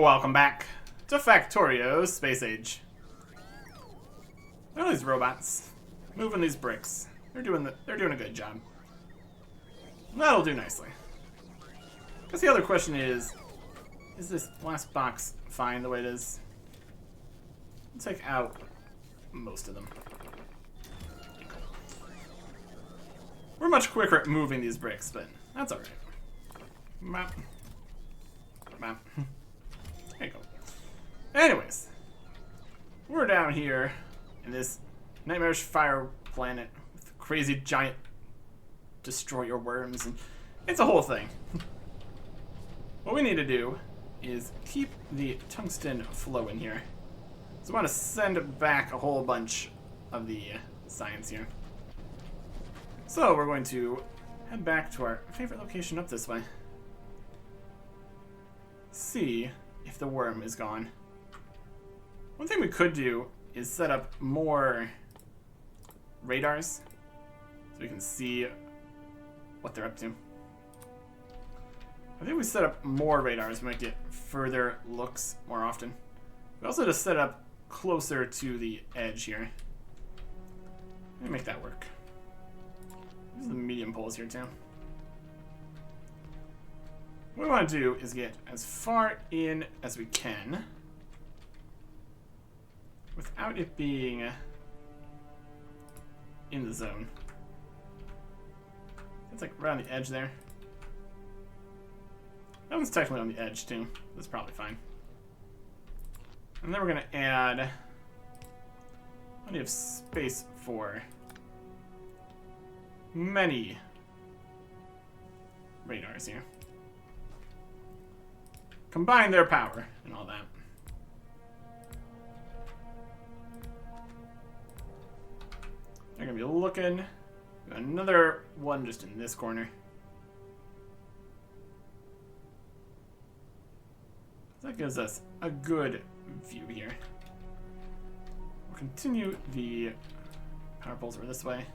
Welcome back to Factorio Space Age. Look at these robots moving these bricks. They're doing a good job. That'll do nicely. Guess the other question is this last box fine the way it is? I'll take out most of them. We're much quicker at moving these bricks, but that's alright. Map. Map. There you go. Anyways, we're down here in this nightmarish fire planet with crazy giant destroy your worms, and it's a whole thing. What we need to do is keep the tungsten flow in here. So we want to send back a whole bunch of the science here. So we're going to head back to our favorite location up this way. See if the worm is gone. One thing we could do is set up more radars so we can see what they're up to. I think we set up more radars, we might get further looks more often. We also just set up closer to the edge here. Let me make that work. There's the medium poles here too. What we want to do is get as far in as we can without it being in the zone. It's like right on the edge there. That one's technically on the edge too. That's probably fine. And then we're going to add plenty of space for many radars here. Combine their power and all that. They're going to be looking. Another one just in this corner. That gives us a good view here. We'll continue the power poles over this way.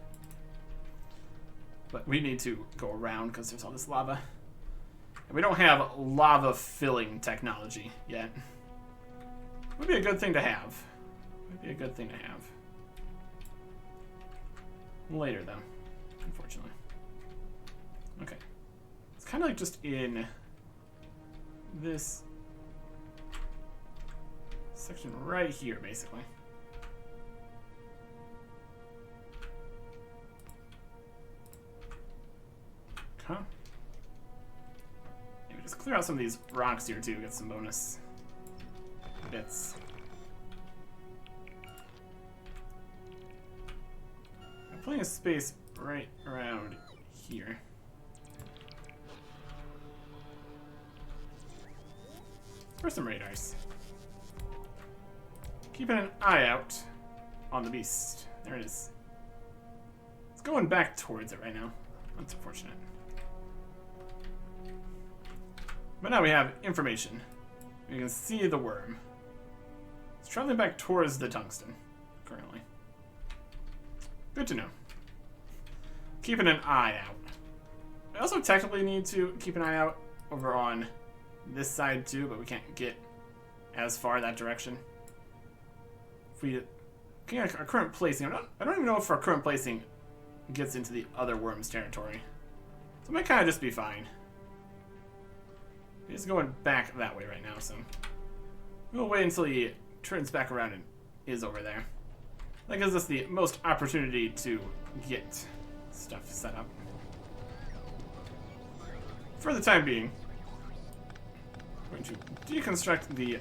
But we need to go around because there's all this lava. And we don't have lava filling technology yet. Would be a good thing to have. Would be a good thing to have. Later though, unfortunately. Okay. It's kind of like just in this section right here, basically. Okay. Maybe just clear out some of these rocks here too, get some bonus bits. Plenty of space right around here. For some radars. Keeping an eye out on the beast. There it is. It's going back towards it right now. That's unfortunate. But now we have information. We can see the worm. It's traveling back towards the tungsten currently. Good to know. Keeping an eye out. I also technically need to keep an eye out over on this side too, but we can't get as far that direction. If we get our current placing, I don't even know if our current placing gets into the other worm's territory. So it might kind of just be fine. He's going back that way right now, so we'll wait until he turns back around and is over there. That gives us the most opportunity to get stuff set up. For the time being, I'm going to deconstruct the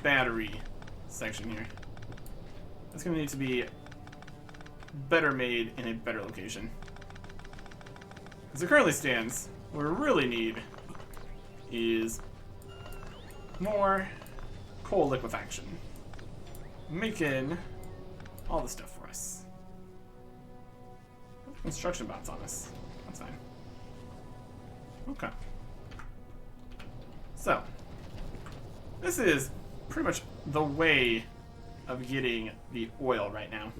battery section here. That's going to need to be better made in a better location. As it currently stands, what we really need is more coal liquefaction. Making all the stuff for us. Construction bots on us. That's fine. Okay. So, this is pretty much the way of getting the oil right now.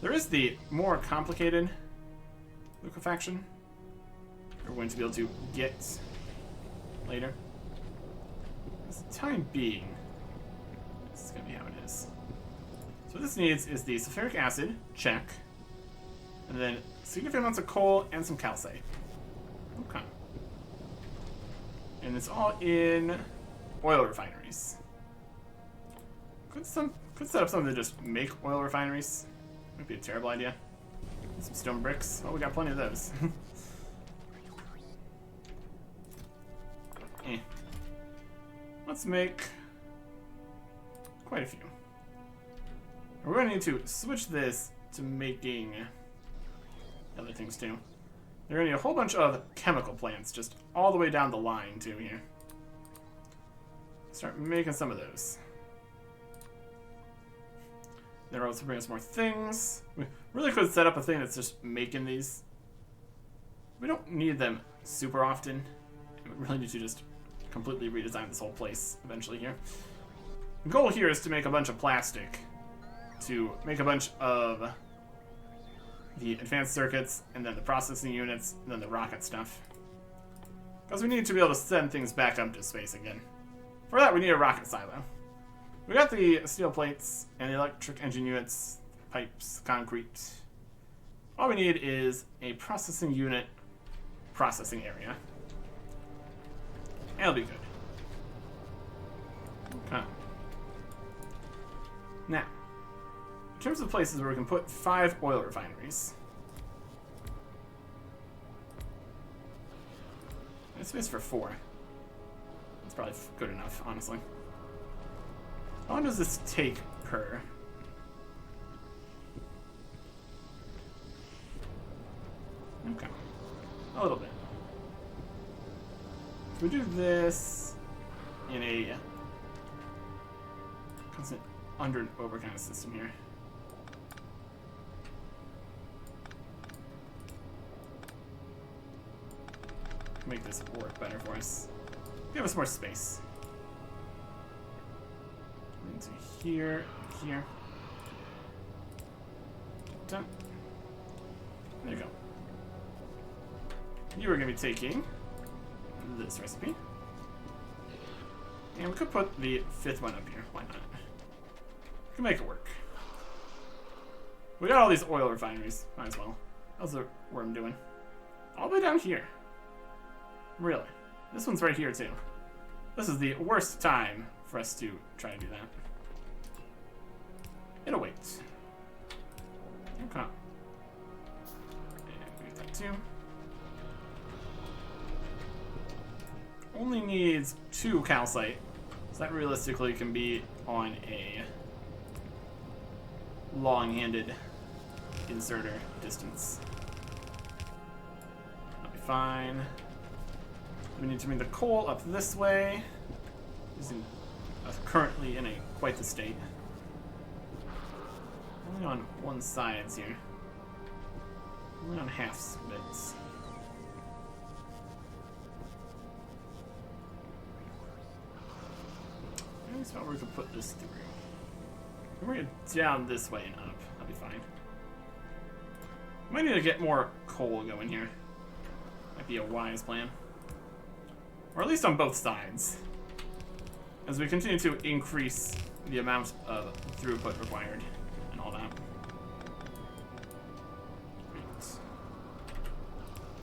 There is the more complicated liquefaction we're going to be able to get later. the time being, this is going to be how it is. So what this needs is the sulfuric acid, check. And then significant amounts of coal and some calcite. Okay. And it's all in oil refineries. Could set up something to just make oil refineries. Might be a terrible idea. Some stone bricks. Oh, we got plenty of those. Let's make quite a few. We're going to need to switch this to making other things too. They're going to need a whole bunch of chemical plants just all the way down the line too here. Start making some of those. They're also bring us more things. We really could set up a thing that's just making these. We don't need them super often. We really need to just completely redesign this whole place eventually here. The goal here is to make a bunch of plastic, to make a bunch of the advanced circuits, and then the processing units, and then the rocket stuff. Because we need to be able to send things back up to space again. For that, we need a rocket silo. We got the steel plates and the electric engine units, pipes, concrete. All we need is a processing unit processing area. And it'll be good. Okay. Now, in terms of places where we can put 5 oil refineries. There's space for 4. That's probably good enough, honestly. How long does this take per? Okay. A little bit. If we do this in a constant under and over kind of system here. Make this work better for us. Give us more space. Into here, here. Done. There you go. You are going to be taking this recipe. And we could put the 5th one up here. Why not? We can make it work. We got all these oil refineries. Might as well. How's the worm doing? All the way down here. Really? This one's right here too. This is the worst time for us to try to do that. It'll wait. Okay. And we get that too. Only needs 2 calcite. So that realistically can be on a long-handed inserter distance. That'll be fine. We need to bring the coal up this way. Using currently in quite the state. Only on one side here. Only on half bits. Maybe it's about where we could put this through. Bring it down this way and up. That'll be fine. Might need to get more coal going here. Might be a wise plan. Or at least on both sides. As we continue to increase the amount of throughput required and all that. Great.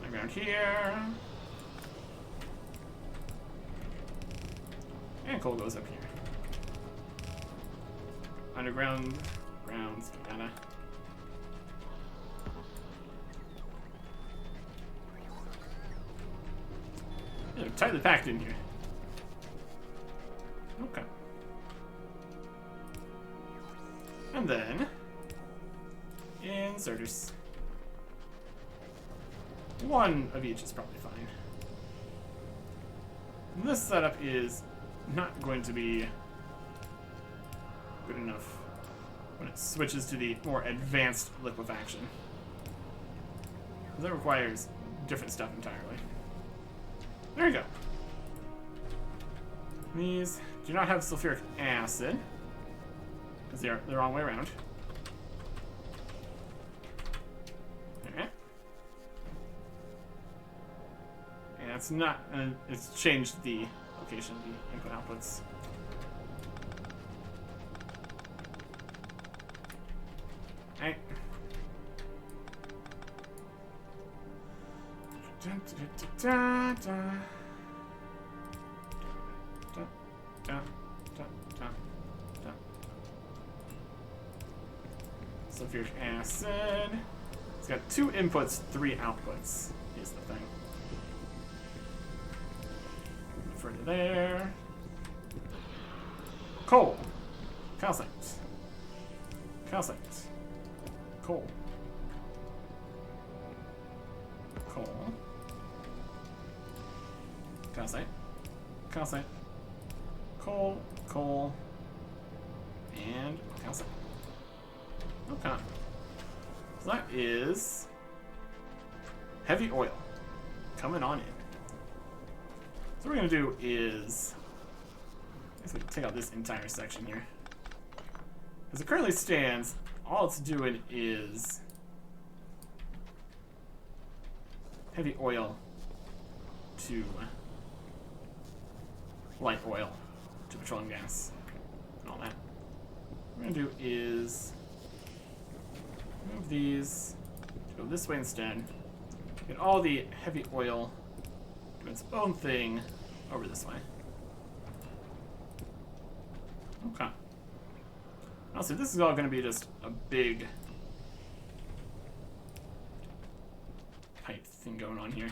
Underground here. And coal goes up here. Underground, grounds, data. Yeah, tightly packed in here. Okay. And then inserters. 1 of each is probably fine. And this setup is not going to be good enough when it switches to the more advanced liquefaction. That requires different stuff entirely. There you go. These do not have sulfuric acid, because they're the wrong way around. Okay. And it's not, it's changed the location of the input outputs. Alright. Sulfuric acid. It's got 2 inputs, 3 outputs. Is the thing. Further there. Coal. Calcite. Calcite. Coal. Coal. Calcite. Calcite. Coal. Coal. And calcite. Okay. So that is heavy oil coming on in. So what we're going to do is, I guess we can take out this entire section here. As it currently stands, all it's doing is heavy oil to light oil to petroleum gas and all that. What we're going to do is move these to go this way instead. Get all the heavy oil do its own thing over this way. Okay. Honestly, this is all going to be just a big pipe thing going on here.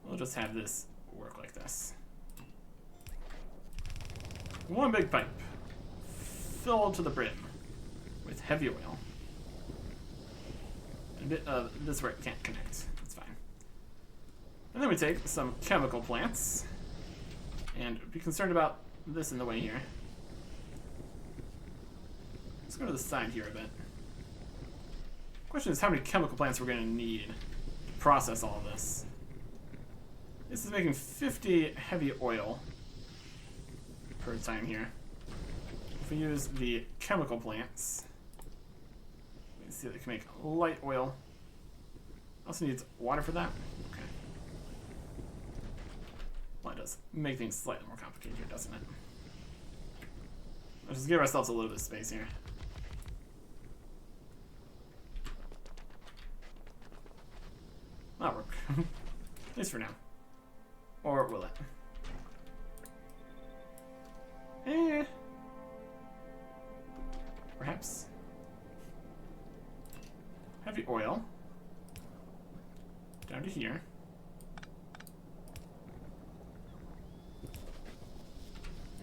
We'll just have this work like this. One big pipe filled to the brim with heavy oil. And a bit of this where it can't connect. That's fine. And then we take some chemical plants and be concerned about this in the way here. Let's go to the side here a bit. Question is how many chemical plants we're going to need to process all of this. This is making 50 heavy oil per time here. If we use the chemical plants, we can see that they can make light oil. Also needs water for that. Okay. Well, it does make things slightly more complicated here, doesn't it? Let's just give ourselves a little bit of space here. That'll work. At least for now. Or will it? Perhaps. Heavy oil. Down to here.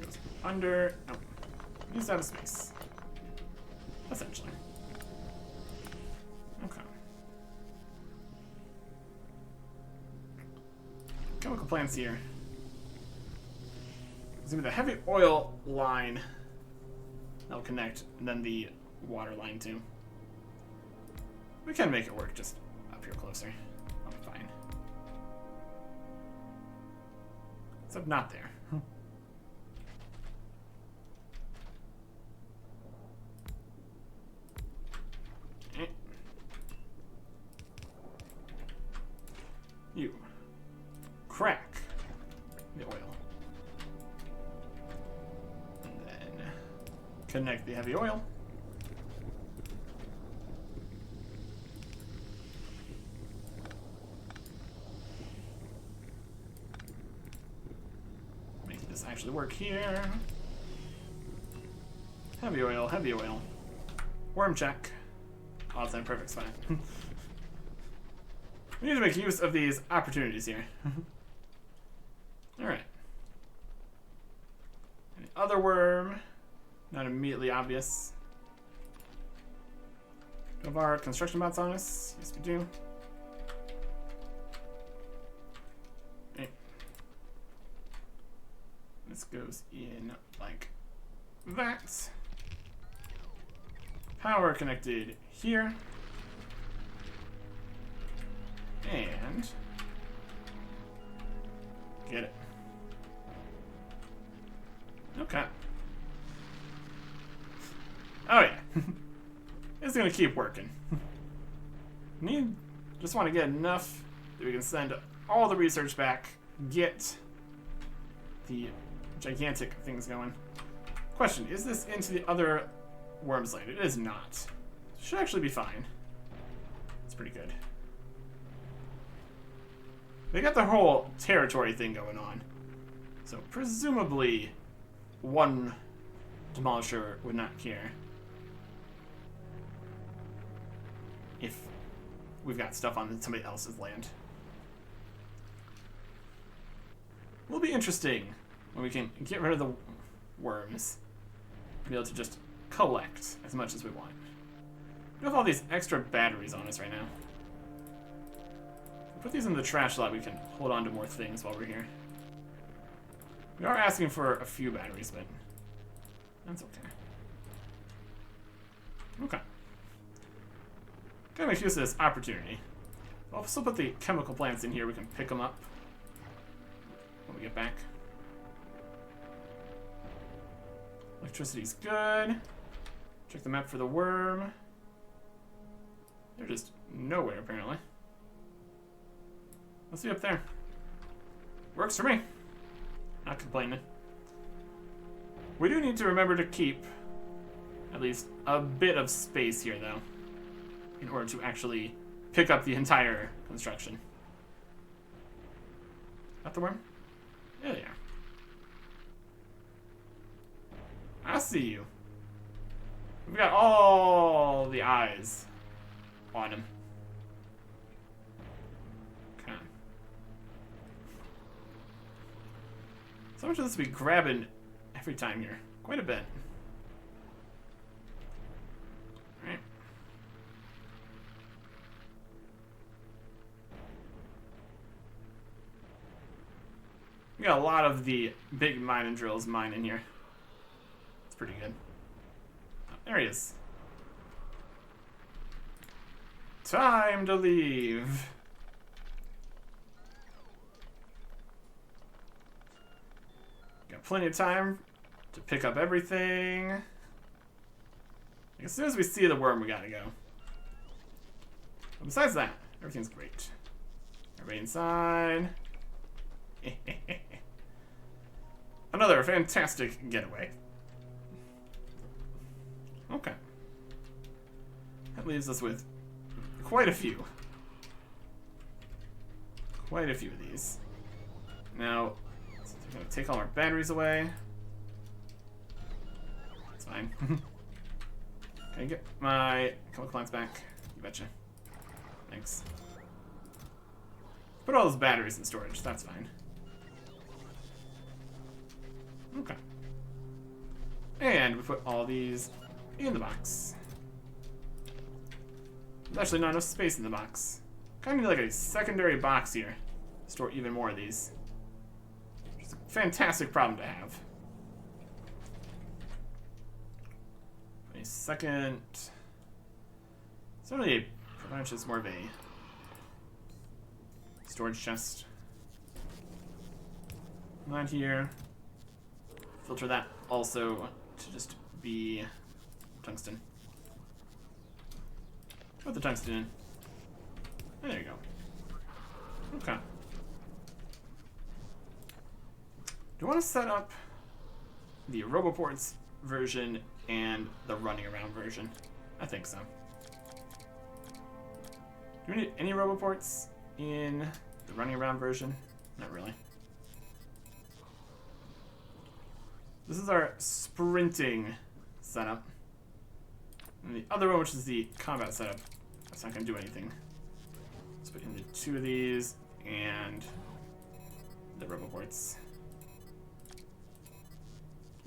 It goes under. Oh. He's out of space. Essentially. Okay. Chemical plants here. There's gonna be the heavy oil line that'll connect, and then the water line too. We can make it work just up here closer. I'll be fine. Except not there. You crack the oil. And then connect the heavy oil. Make this actually work here. Heavy oil, heavy oil. Worm check. All the time, perfect, fine. We need to make use of these opportunities here. Alright. Any other worm? Not immediately obvious. Do we have our construction bots on us? Yes, we do. Okay. This goes in like that. Power connected here. And get it. Okay. Oh yeah. It's gonna keep working. Just want to get enough that we can send all the research back, get the gigantic things going. Question, is this into the other worm's lane? It is not. Should actually be fine. It's pretty good. They got the whole territory thing going on. So presumably one demolisher would not care if we've got stuff on somebody else's land. Will be interesting when we can get rid of the worms and be able to just collect as much as we want. We have all these extra batteries on us right now. If we put these in the trash lot, we can hold on to more things while we're here. We are asking for a few batteries, but that's okay. Okay. Gotta make use of this opportunity. I'll also put the chemical plants in here. We can pick them up when we get back. Electricity's good. Check the map for the worm. They're just nowhere, apparently. Let's see up there. Works for me. Not complaining. We do need to remember to keep at least a bit of space here, though, in order to actually pick up the entire construction. Got the worm? There they are. I see you. We've got all the eyes on him. Okay. So much of this we grabbing every time here. Quite a bit. Alright. We got a lot of the big mining drills mining here. It's pretty good. Oh, there he is. Time to leave. Got plenty of time to pick up everything. As soon as we see the worm, we gotta go. But besides that, everything's great. Everybody inside. Another fantastic getaway. Okay. That leaves us with quite a few. Quite a few of these. Now, I'm gonna take all our batteries away. That's fine. Can I get my chemical plants back? You betcha. Thanks. Put all those batteries in storage. That's fine. Okay. And we put all these in the box. There's actually not enough space in the box. Kind of need like a secondary box here to store even more of these. It's a fantastic problem to have. A second. It's not really pretty much just more of a storage chest. Not here. Filter that also to just be tungsten. Put the tungsten in. And there you go. Okay. Do you want to set up the Roboports version and the running around version? I think so. Do we need any Roboports in the running around version? Not really. This is our sprinting setup. And the other one, which is the combat setup, that's not going to do anything. Let's put in the two of these and the Roboports.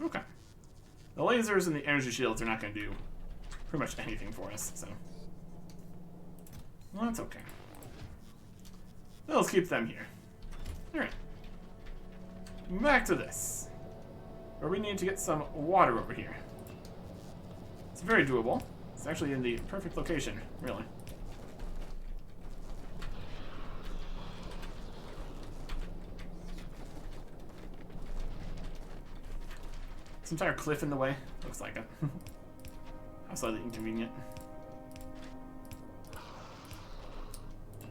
Okay. The lasers and the energy shields are not going to do pretty much anything for us, so. Well, that's okay. Let's keep them here. Alright. Back to this. Where we need to get some water over here. It's very doable. It's actually in the perfect location, really. This entire cliff in the way. Looks like it. How slightly inconvenient.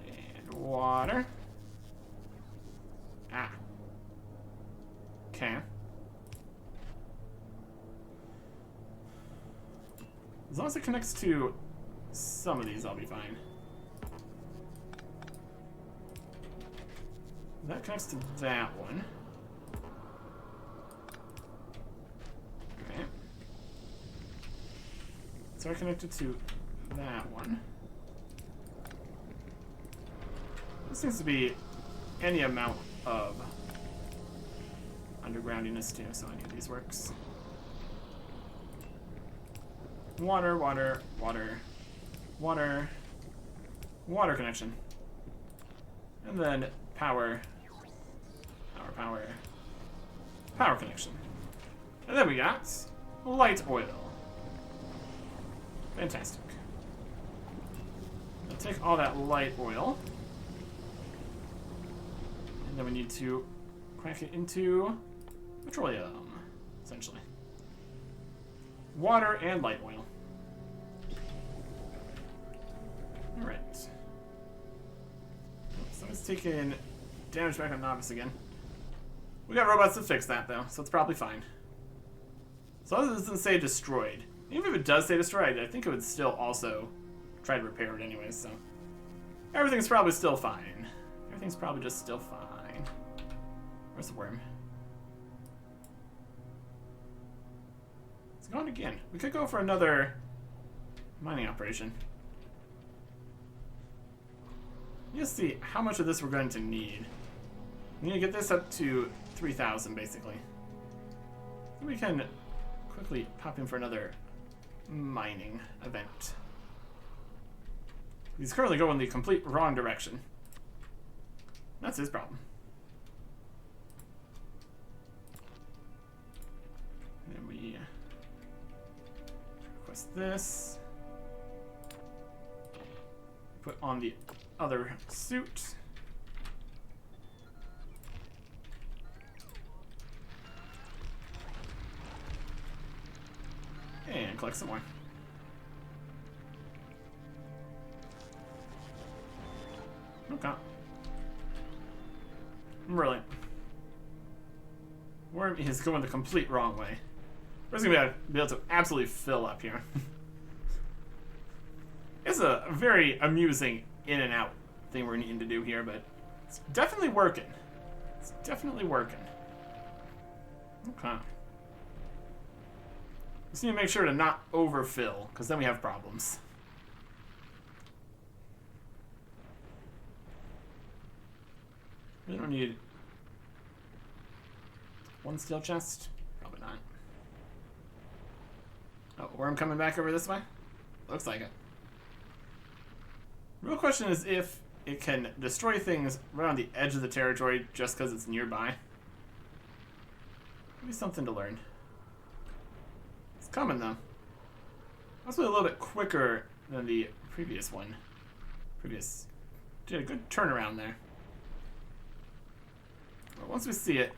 And water. Ah. Okay. once it connects to some of these, I'll be fine. That connects to that one. Okay. So I connected to that one. This seems to be any amount of undergroundiness too, so any of these works. Water, water, water, water, water connection. And then power, power, power, power connection. And then we got light oil. Fantastic. I'll take all that light oil. And then we need to crack it into petroleum, essentially. Water and light oil. Alright. Someone's taking damage back on Novice again. We got robots to fix that, though, so it's probably fine. As long as it doesn't say destroyed. Even if it does say destroyed, I think it would still also try to repair it anyways, so... everything's probably still fine. Everything's probably just still fine. Where's the worm? It's gone again. We could go for another mining operation. Let's see how much of this we're going to need. We need to get this up to 3,000, basically. So we can quickly pop in for another mining event. He's currently going the complete wrong direction. That's his problem. And then we request this. Put on the other suit. And collect some more. Okay. Brilliant. Worm is going the complete wrong way. We're just gonna be able to absolutely fill up here. It's a very amusing in and out thing we're needing to do here, but it's definitely working. It's definitely working. Okay. Just need to make sure to not overfill, because then we have problems. We don't need one steel chest. Probably not. Oh, worm coming back over this way? Looks like it. Real question is if it can destroy things right on the edge of the territory just because it's nearby. Maybe something to learn. It's coming though. Also a little bit quicker than the previous one. Did a good turnaround there. But once we see it,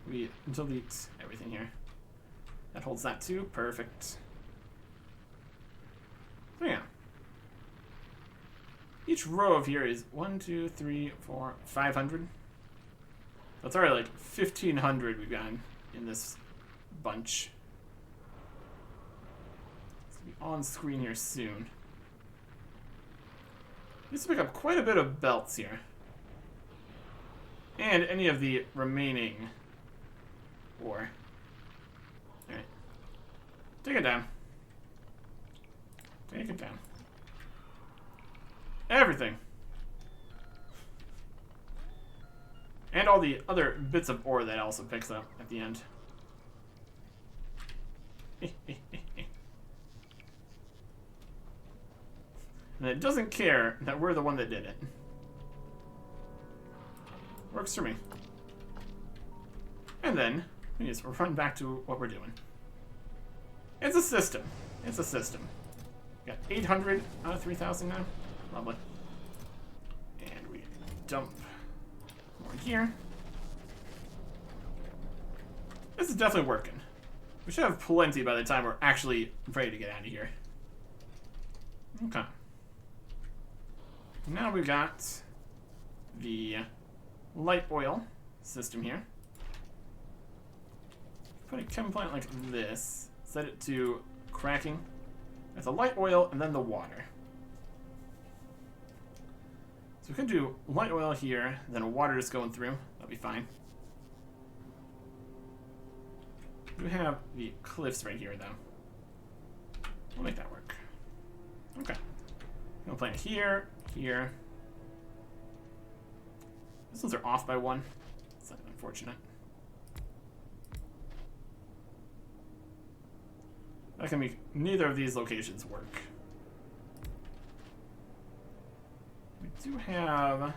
we delete everything here. That holds that too. Perfect. So yeah. Each row of here is 1, 2, 3, 4, 500. That's already like 1,500 we've gotten in this bunch. It's gonna be on screen here soon. Needs to pick up quite a bit of belts here. And any of the remaining ore. Alright. Take it down. Take it down. Everything. And all the other bits of ore that also picks up at the end. And it doesn't care that we're the one that did it. Works for me. And then we just run back to what we're doing. It's a system. It's a system. Got 800 out of 3,000 now. Lovely. And we dump more here. This is definitely working. We should have plenty by the time we're actually ready to get out of here. Okay. Now we've got the light oil system here. Put a chem plant like this. Set it to cracking. There's the light oil and then the water. So we could do light oil here, then water just going through. That'll be fine. We have the cliffs right here, though. We'll make that work. Okay. We'll plant it here, here. These ones are off by 1. It's like unfortunate. That can make neither of these locations work. We do have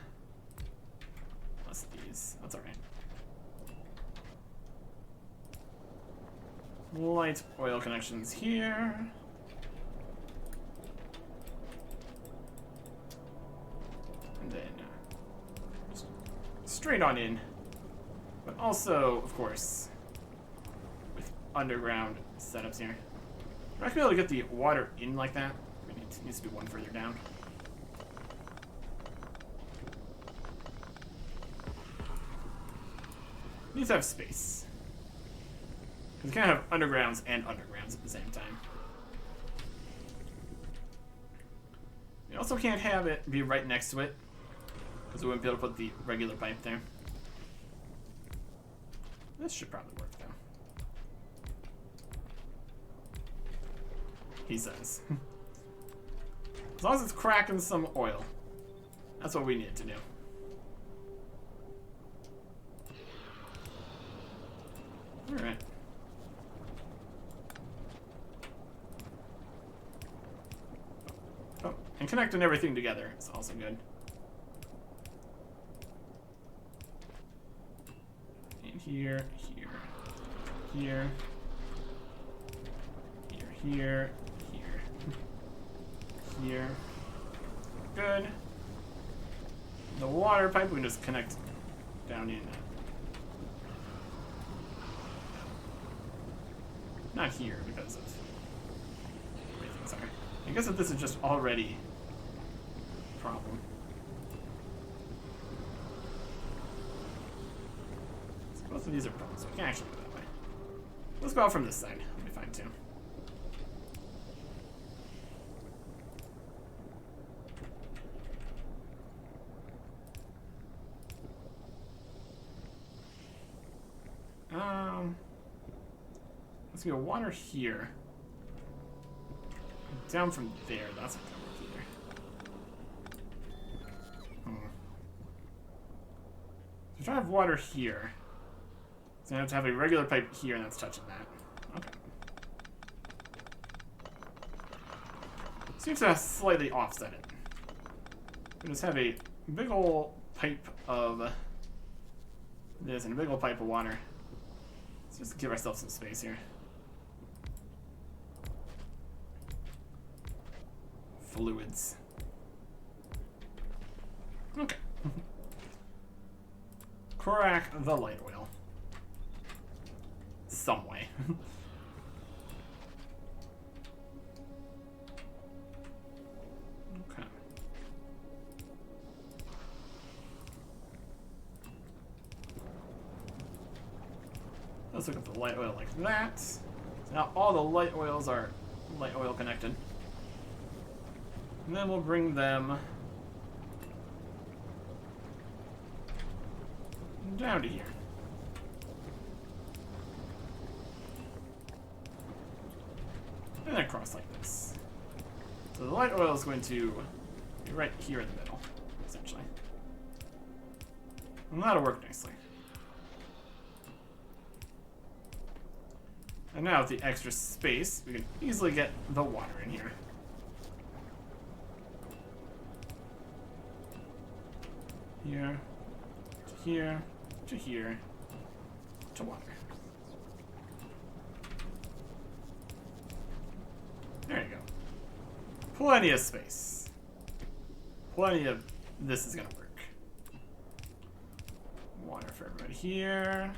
less of these. That's alright. Light oil connections here. And then straight on in. But also, of course, with underground setups here. We're not going to be able to get the water in like that. It needs to be one further down. Needs to have space. Because we can't have undergrounds and undergrounds at the same time. We also can't have it be right next to it. Because we wouldn't be able to put the regular pipe there. This should probably work though. He says. As long as it's cracking some oil. That's what we need to do. Alright. Oh, and connecting everything together is also good. And here, here, here, here, here, here. Good. The water pipe we can just connect down in. Not here because of the way things are. I guess that this is just already a problem. So both of these are problems, so we can actually go that way. Let's go out from this side. That'll be fine too. Let's go water here. Down from there. That's not gonna work either. So try to have water here. So I have to have a regular pipe here, and that's touching that. Okay. Seems to slightly offset it. We just have a big old pipe of this and a big old pipe of water. Let's just give ourselves some space here. Fluids. Okay. Crack the light oil. Some way. Okay. Let's look at the light oil like that. So now all the light oils are light oil connected. And then we'll bring them down to here. And then cross like this. So the light oil is going to be right here in the middle, essentially. And that'll work nicely. And now with the extra space, we can easily get the water in here. Here, to here, to here, to water. There you go. Plenty of space. Plenty of this is gonna work. Water for everybody here.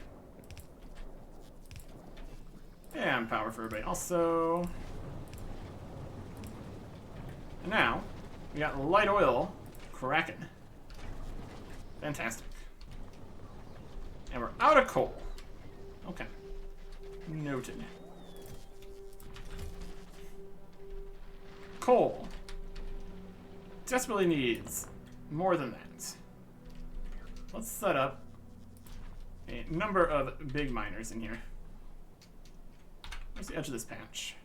And power for everybody also. And now, we got light oil cracking. Fantastic. And we're out of coal. Okay. Noted. Coal. Desperately needs more than that. Let's set up a number of big miners in here. Where's the edge of this patch?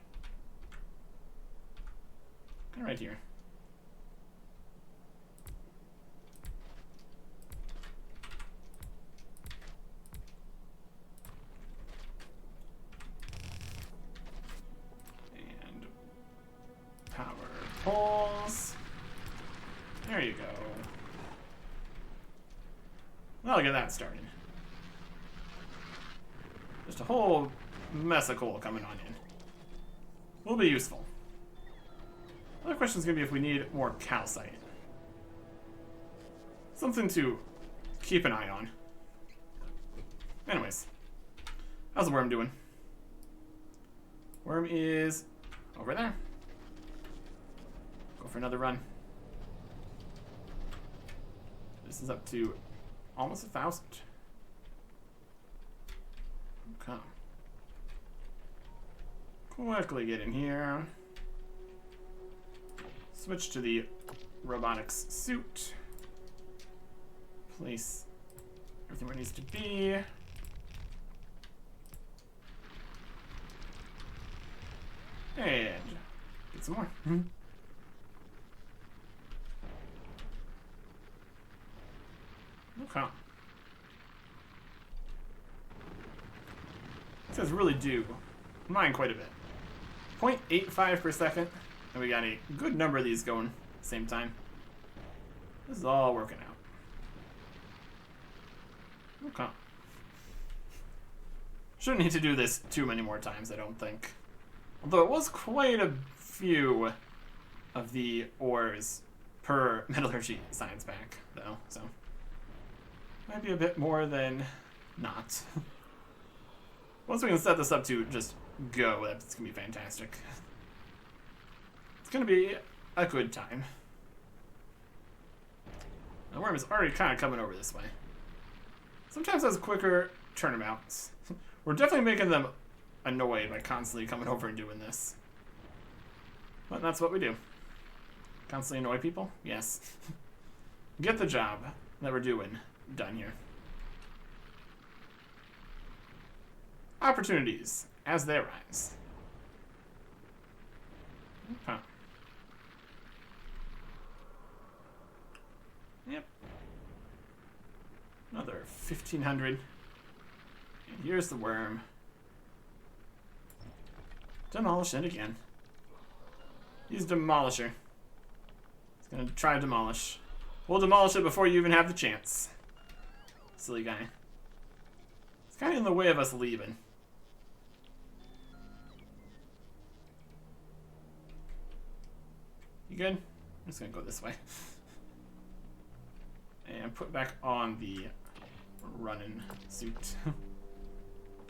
Kind of right here. And power poles. There you go. Well, get that started. Just a whole mess of coal coming on in. Will be useful. Another question is going to be if we need more calcite. Something to keep an eye on. Anyways. How's the worm doing? Worm is over there. Go for another run. This is up to almost 1,000. Okay. Quickly get in here. Switch to the robotics suit. Place everything where it needs to be. And get some more. Okay. These guys really do mine quite a bit. 0.85 per second. And we got a good number of these going at the same time. This is all working out. Okay. Shouldn't need to do this too many more times, I don't think. Although it was quite a few of the ores per metallurgy science pack, though, so. Might be a bit more than not. Once we can set this up to just go, that's gonna be fantastic. It's gonna be a good time. The worm is already kind of coming over this way. Sometimes has quicker turnabouts. We're definitely making them annoyed by constantly coming over and doing this. But that's what we do. Constantly annoy people? Yes. Get the job that we're doing done here. Opportunities as they arise. Okay. Yep. Another 1,500. And here's the worm. Demolish it again. He's Demolisher. He's gonna try to demolish. We'll demolish it before you even have the chance. Silly guy. It's kind of in the way of us leaving. You good? I'm just gonna go this way. And put back on the running suit.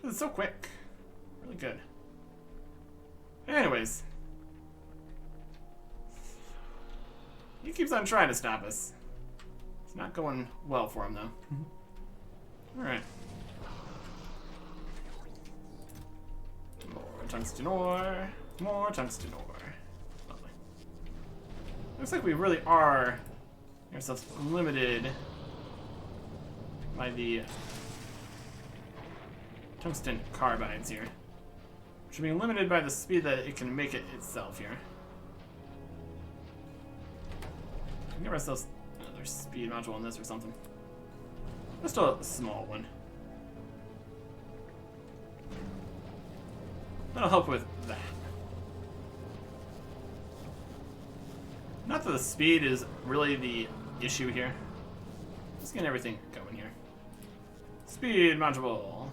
It's so quick. Really good. Anyways. He keeps on trying to stop us. It's not going well for him, though. Alright. More tungsten ore. More tungsten ore. Lovely. Looks like we really are ourselves limited by the tungsten carbides here. Which are being limited by the speed that it can make it itself here. Give ourselves another speed module on this or something. Just a small one. That'll help with that. Not that the speed is really the issue here. Just getting everything going here. Speed module.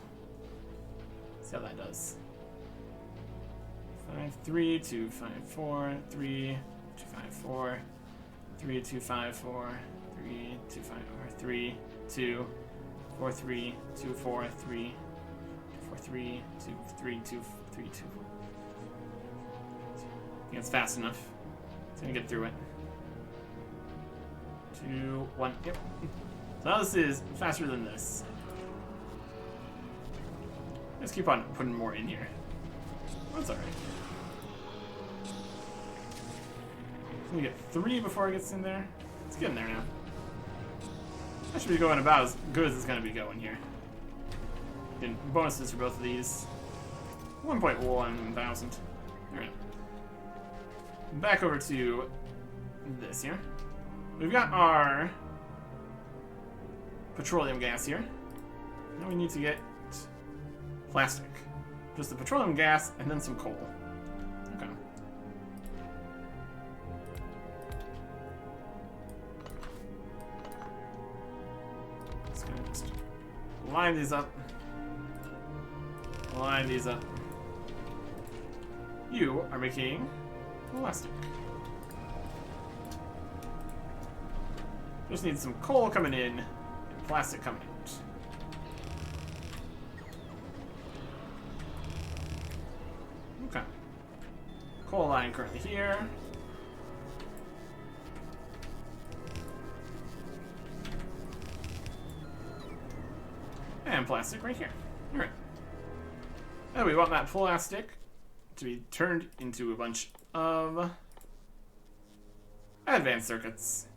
See how that does. 5, 3, 2, 5, 4, 3, 2, 5, 4. 3, 2, 5, 4, 3, 2, 5, 4, 3, 2, 4, 3, 2, 4, 3, 4, 3, 2, 3, 2, 3, 2. I think it's fast enough. It's gonna get through it. 2, 1, yep. So now this is faster than this. Let's keep on putting more in here. That's alright. gonna get 3 before it gets in there. It's getting there now. That should be going about as good as it's gonna be going here. Getting bonuses for both of these. 1.1 thousand. Alright. Back over to this here. We've got our petroleum gas here. Now we need to get plastic. Just the petroleum gas and then some coal. Okay. Just gonna just line these up. Line these up. You are making plastic. Just need some coal coming in and plastic coming out. Okay. Coal line currently here. And plastic right here. Alright. And we want that plastic to be turned into a bunch of advanced circuits.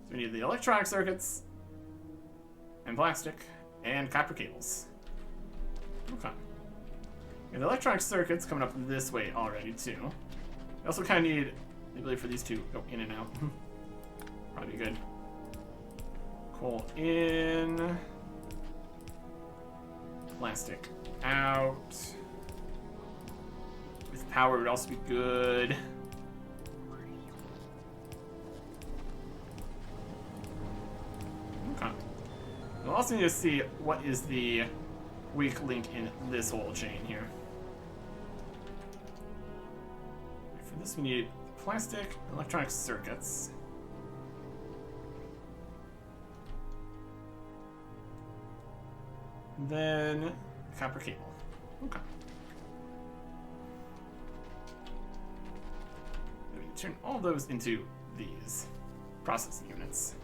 So we need the electronic circuits, and plastic, and copper cables. Okay. And the electronic circuits coming up this way already, too. We also kind of need the ability for these to go in and out. Probably good. Coal in. Plastic out. With power would also be good. Okay. We'll also need to see what is the weak link in this whole chain here. For this we need plastic, electronic circuits. Then copper cable. Okay. We can turn all those into these processing units.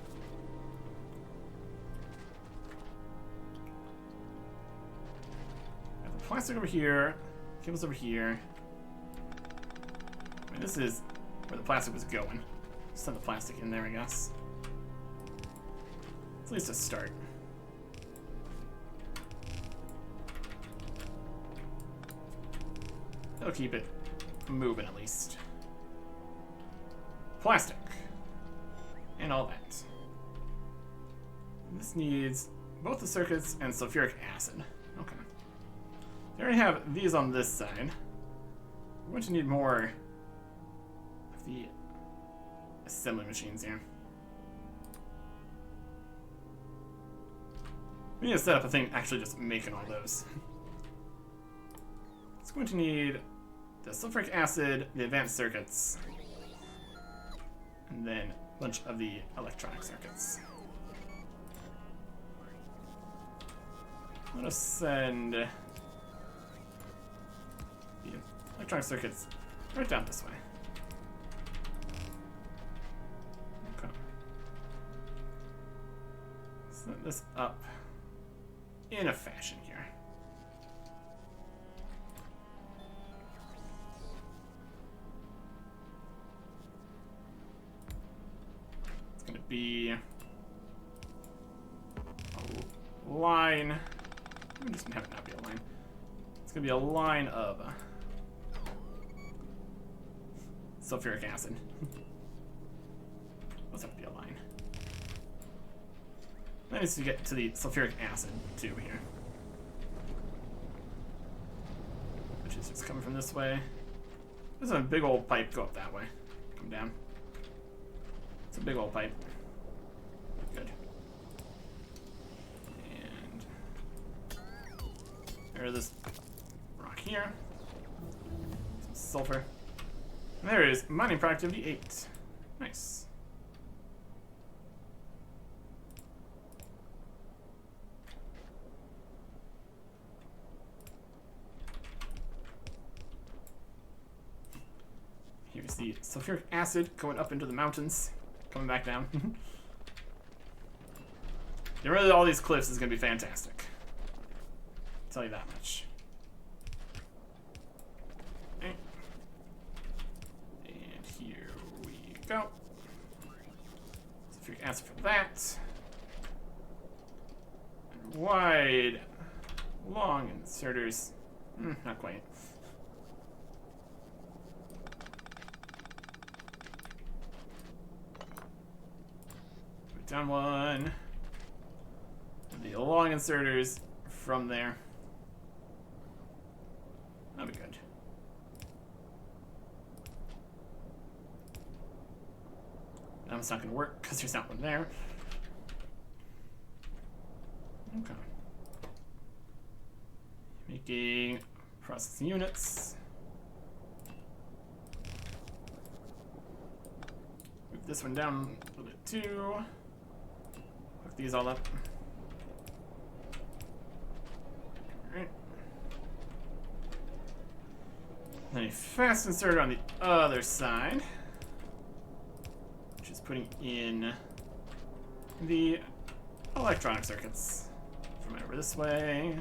Got the plastic over here, cables over here. I mean, this is where the plastic was going. Send the plastic in there, I guess. It's at least a start. It'll keep it moving at least. Plastic. And all that. And this needs both the circuits and sulfuric acid. Okay. They already have these on this side. We're going to need more of the assembly machines here. We need to set up a thing actually just making all those. It's going to need the sulfuric acid, the advanced circuits, and then a bunch of the electronic circuits. Let us send the electronic circuits right down this way. Okay. Set this up in a fashion here. Be a line. I'm just gonna have it not be a line. It's gonna be a line of sulfuric acid. Let's have to be a line. That needs to get to the sulfuric acid too here, which is just coming from this way. There's a big old pipe go up that way. Come down. It's a big old pipe. Good. And there's this rock here. Some sulfur. And there is mining productivity 8. Nice. Here's the sulfuric acid going up into the mountains. Coming back down. Getting rid of all these cliffs is going to be fantastic. I'll tell you that much. Okay. And here we go. Sulfuric acid for that. And wide, long inserters. Not quite. Put down one. And the long inserters from there. That'll be good. Now it's not going to work because there's not one there. Okay. Making processing units. Move this one down a little bit too. Hook these all up. Alright. Then a fast inserter on the other side. Which is putting in the electronic circuits from over this way.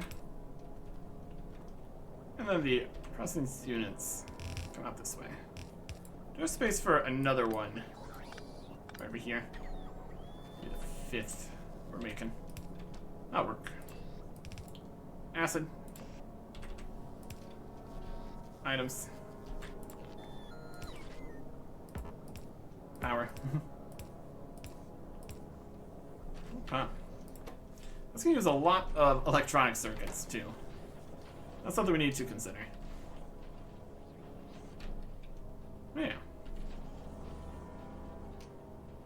And then the processing units come out this way. There's space for another one over here. Be the 5th we're making. That'll work. Acid. Items. Power. Okay. That's gonna use a lot of electronic circuits too. That's something we need to consider. Yeah.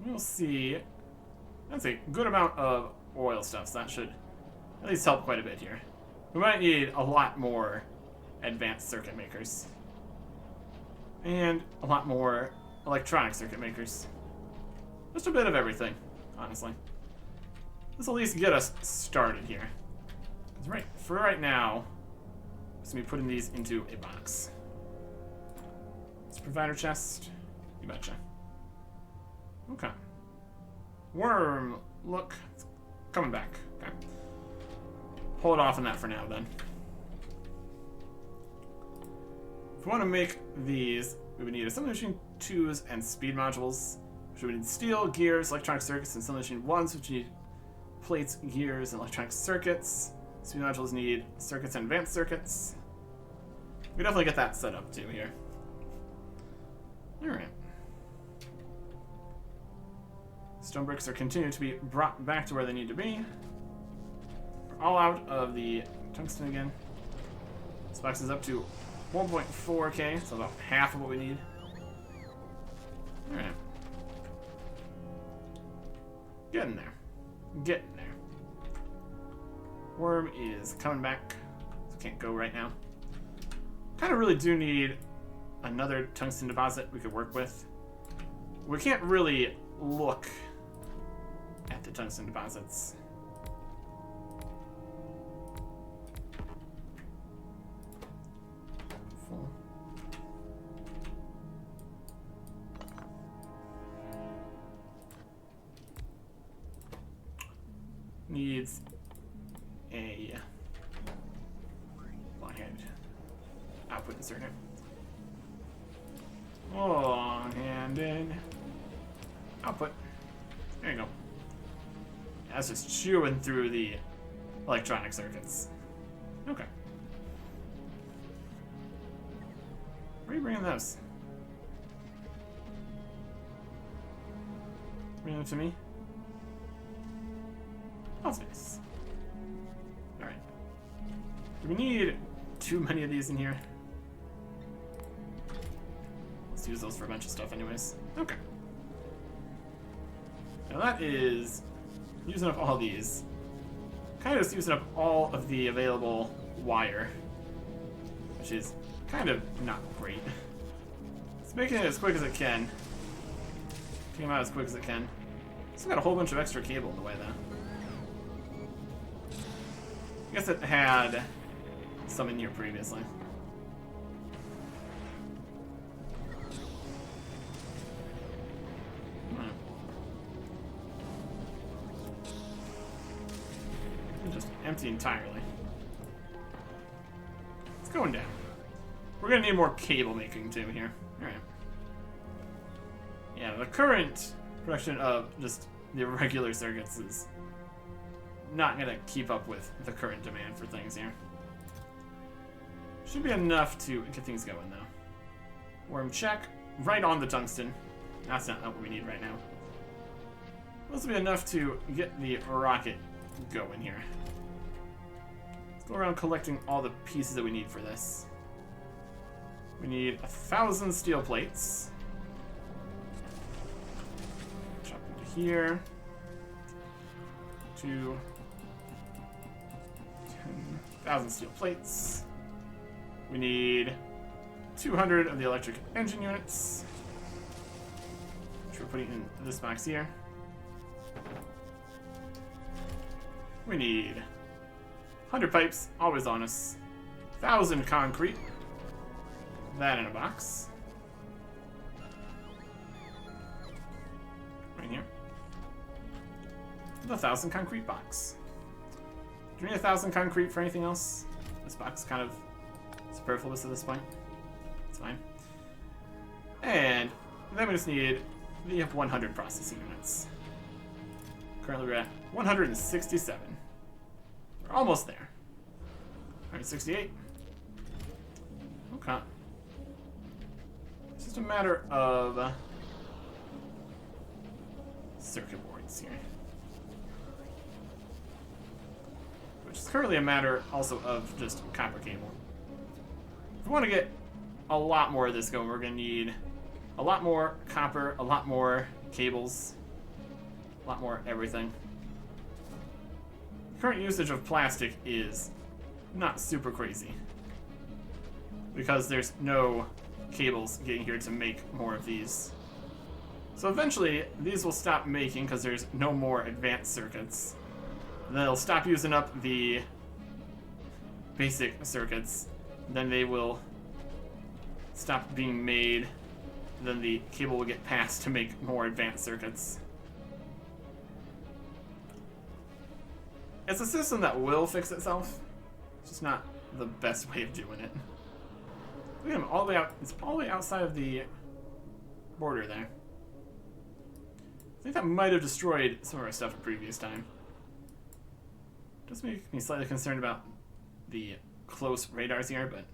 We'll see. That's a good amount of oil stuff, so that should at least help quite a bit here. We might need a lot more advanced circuit makers. And a lot more electronic circuit makers. Just a bit of everything, honestly. This will at least get us started here. Because for right now, I'm just going to be putting these into a box. It's provider chest. You betcha. Okay. Worm, look. It's coming back. Okay. Hold off on that for now, then. If we want to make these, we would need assembly machine 2s and speed modules. Which we would need steel, gears, electronic circuits, and assembly machine 1s, which need plates, gears, and electronic circuits. Speed modules need circuits and advanced circuits. We definitely get that set up too here. Alright. Stone bricks are continuing to be brought back to where they need to be. We're all out of the tungsten again. This box is up to 1.4k, so about half of what we need. Alright. Getting there. Getting there. Worm is coming back. So can't go right now. Kind of really do need another tungsten deposit we could work with. We can't really look at the tungsten deposits. Full. Needs a long-handed output inserter. Long-handed output. There you go. That's just chewing through the electronic circuits. Okay. Where are you bringing those? Bringing them to me? That's nice. Alright. Do we need too many of these in here? Let's use those for a bunch of stuff anyways. Okay. Now that is using up all these. Kind of just using up all of the available wire. Which is kind of not great. It's making it as quick as it can. Taking them out as quick as it can. Still got a whole bunch of extra cable in the way though. I guess it had some in here previously. Just empty entirely. It's going down. We're gonna need more cable making too here. Alright. Yeah, the current production of just the regular circuits is not going to keep up with the current demand for things here. Should be enough to get things going, though. Worm check. Right on the tungsten. That's not what we need right now. This will be enough to get the rocket going here. Let's go around collecting all the pieces that we need for this. We need 1,000 steel plates. Chop into here. 10,000 steel plates. We need 200 of the electric engine units, which we're putting in this box here. We need 100 pipes, always on us. 1,000 concrete. That in a box. Right here. The 1,000 concrete box. Do we need 1,000 concrete for anything else? This box is kind of superfluous at this point. It's fine. And then we just need the 100 processing units. Currently we're at 167. We're almost there. 168. Okay. It's just a matter of circuit boards here. Which is currently a matter also of just copper cable. If we want to get a lot more of this going, we're going to need a lot more copper, a lot more cables, a lot more everything. The current usage of plastic is not super crazy because there's no cables getting here to make more of these. So eventually these will stop making because there's no more advanced circuits. They'll stop using up the basic circuits. Then they will stop being made. Then the cable will get passed to make more advanced circuits. It's a system that will fix itself. It's just not the best way of doing it. Look at him all the way out. It's all the way outside of the border there. I think that might have destroyed some of our stuff a previous time. Does make me slightly concerned about the close radars here, but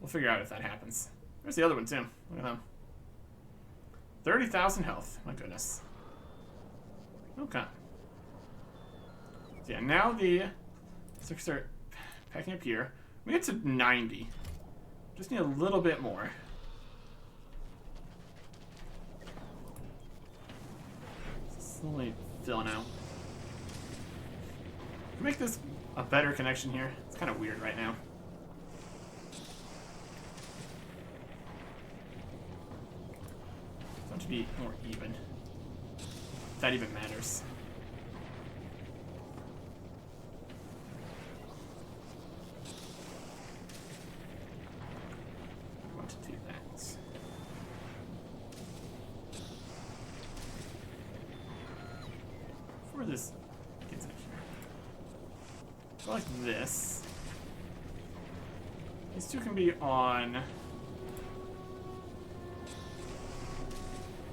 we'll figure out if that happens. There's the other one too. Look at them. 30,000 health. My goodness. Okay. So yeah, now the circuits are packing up here. We get to 90. Just need a little bit more. Slowly filling out. Make this a better connection here. It's kind of weird right now. I want it to be more even. If that even matters. I want to do that. Before this gets out here. So like this. These two can be on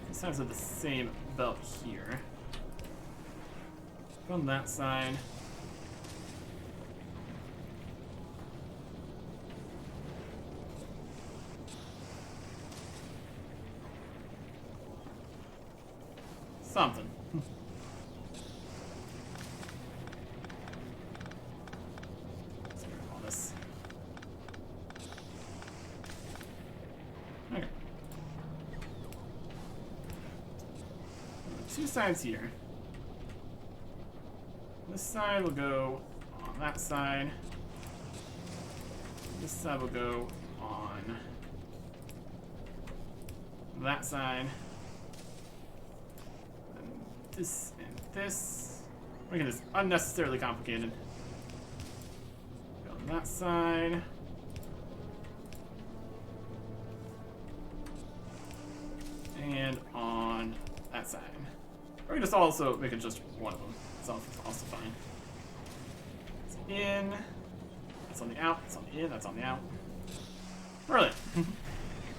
the sides of the same belt here. On that side. Something. Okay. Two sides here. This side will go on that side. This side will go on that side. And this and this. Making this unnecessarily complicated. Go on that side. And on that side. Or we can just also make it just one of them. It's also fine. It's in. That's on the out. That's on the in. That's on the out. Brilliant.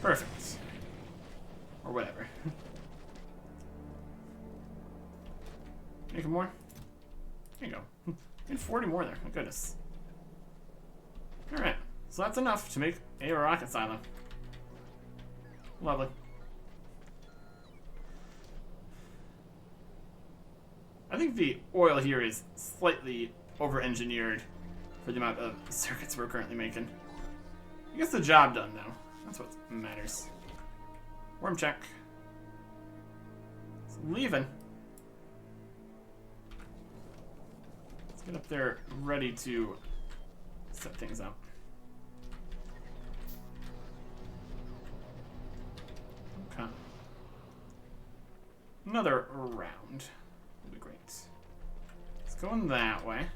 Perfect. Or whatever. Make more? There you go. Need 40 more there. My goodness. Alright. So that's enough to make a rocket silo. Lovely. I think the oil here is slightly over-engineered for the amount of circuits we're currently making. It gets the job done, though. That's what matters. Worm check. It's leaving. Let's get up there ready to set things up. Okay. Another round. Will be great. It's going that way.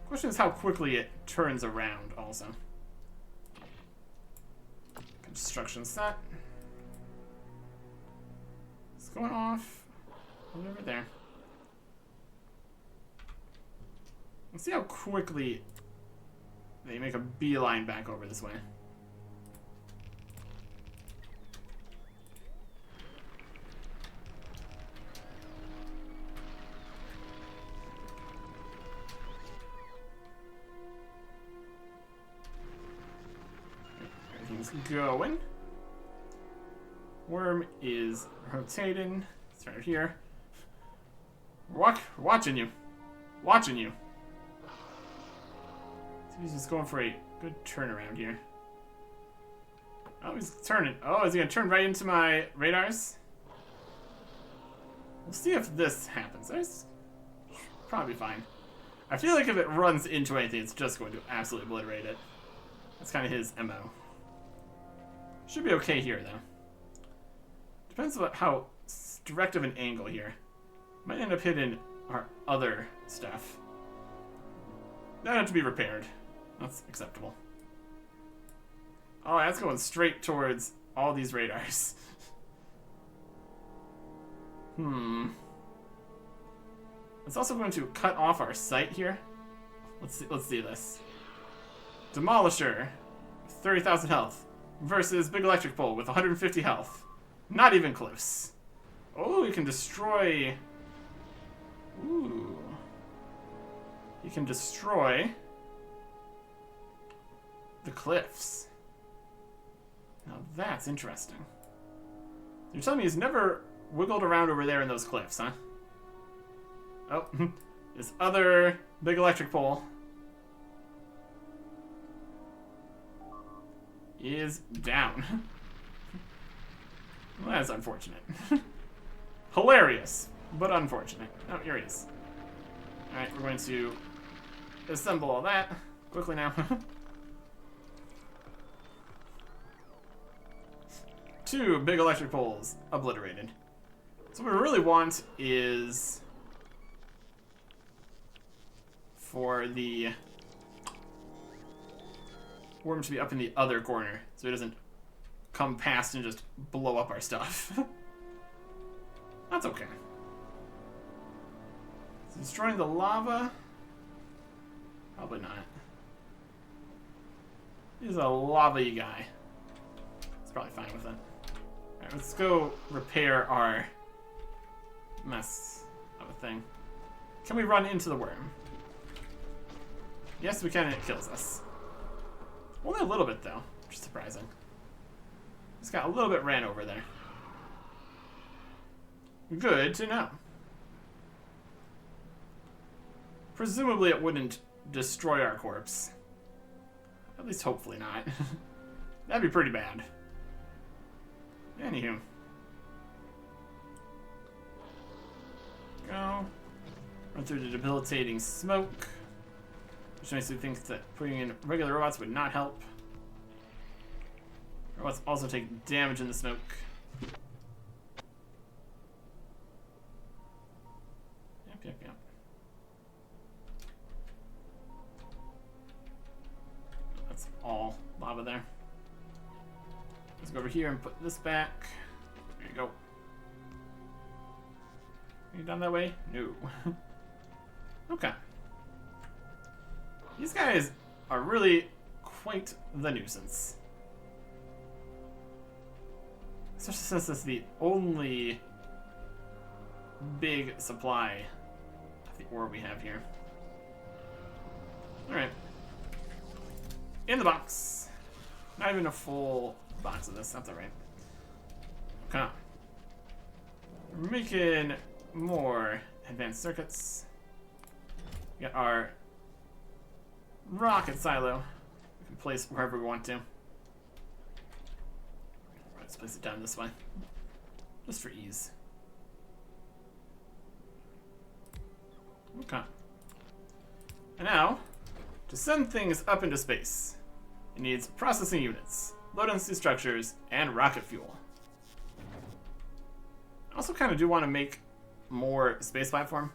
Question is how quickly it turns around, also. Construction set. It's going off over there. Let's see how quickly they make a beeline back over this way. Everything's going. Worm is rotating. It's right here. We're watching you. Watching you. So he's just going for a good turnaround here. Oh, he's turning. Oh, is he gonna turn right into my radars? We'll see if this happens. That's probably fine. I feel like if it runs into anything, it's just going to absolutely obliterate it. That's kind of his MO. Should be okay here, though. Depends on how direct of an angle here. Might end up hitting our other stuff. That have to be repaired. That's acceptable. Oh, that's going straight towards all these radars. It's also going to cut off our sight here. Let's see this. Demolisher, 30,000 health, versus Big Electric Pole with 150 health. Not even close. Oh, we can destroy... Ooh. You can destroy the cliffs. Now that's interesting. You're telling me he's never wiggled around over there in those cliffs, huh? Oh, this other big electric pole is down. Well, that's unfortunate. Hilarious, but unfortunate. Oh, here he is. Alright, we're going to assemble all that quickly now. 2 big electric poles obliterated. So what we really want is for the worm to be up in the other corner so it doesn't come past and just blow up our stuff. That's okay. So destroying the lava? Probably not. He's a lava-y guy. It's probably fine with it. Alright, let's go repair our mess of a thing. Can we run into the worm? Yes, we can, and it kills us. Only a little bit, though, which is surprising. Just got a little bit ran over there. Good to know. Presumably it wouldn't destroy our corpse. At least hopefully not. That'd be pretty bad. Anywho. Go. Run through the debilitating smoke. Which makes me think that putting in regular robots would not help. Robots also take damage in the smoke. Yep. That's all lava there. Let's go over here and put this back. There you go. Are you done that way? No. Okay. These guys are really quite the nuisance. Especially since it's the only big supply of the ore we have here. Alright. In the box. Not even a full box of this, that's alright. Come on. We're making more advanced circuits. We got our rocket silo. We can place wherever we want to. Let's place it down this way. Just for ease. Okay. And now, to send things up into space, it needs processing units, low-density structures, and rocket fuel. I also kind of do want to make more space platform.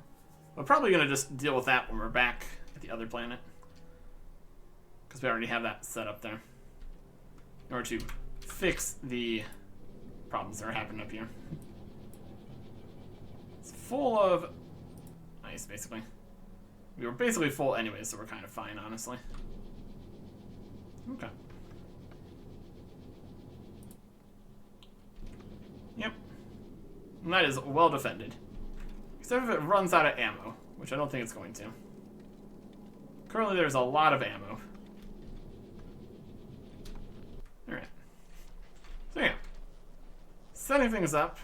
We're probably going to just deal with that when we're back at the other planet. Because we already have that set up there. In order to fix the problems that are happening up here. It's full of ice, basically. We were basically full anyway, so we're kind of fine, honestly. Okay. Yep. And that is well defended. Except if it runs out of ammo, which I don't think it's going to. Currently there's a lot of ammo. Alright. So yeah. Setting things up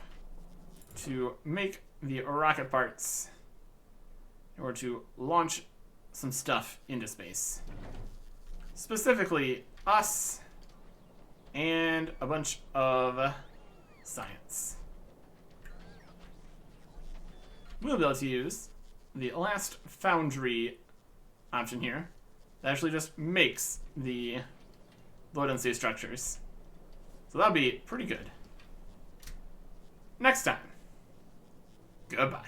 to make the rocket parts in order to launch some stuff into space. Specifically, us and a bunch of science. We'll be able to use the last foundry option here that actually just makes the low-density structures. So that'll be pretty good. Next time, goodbye.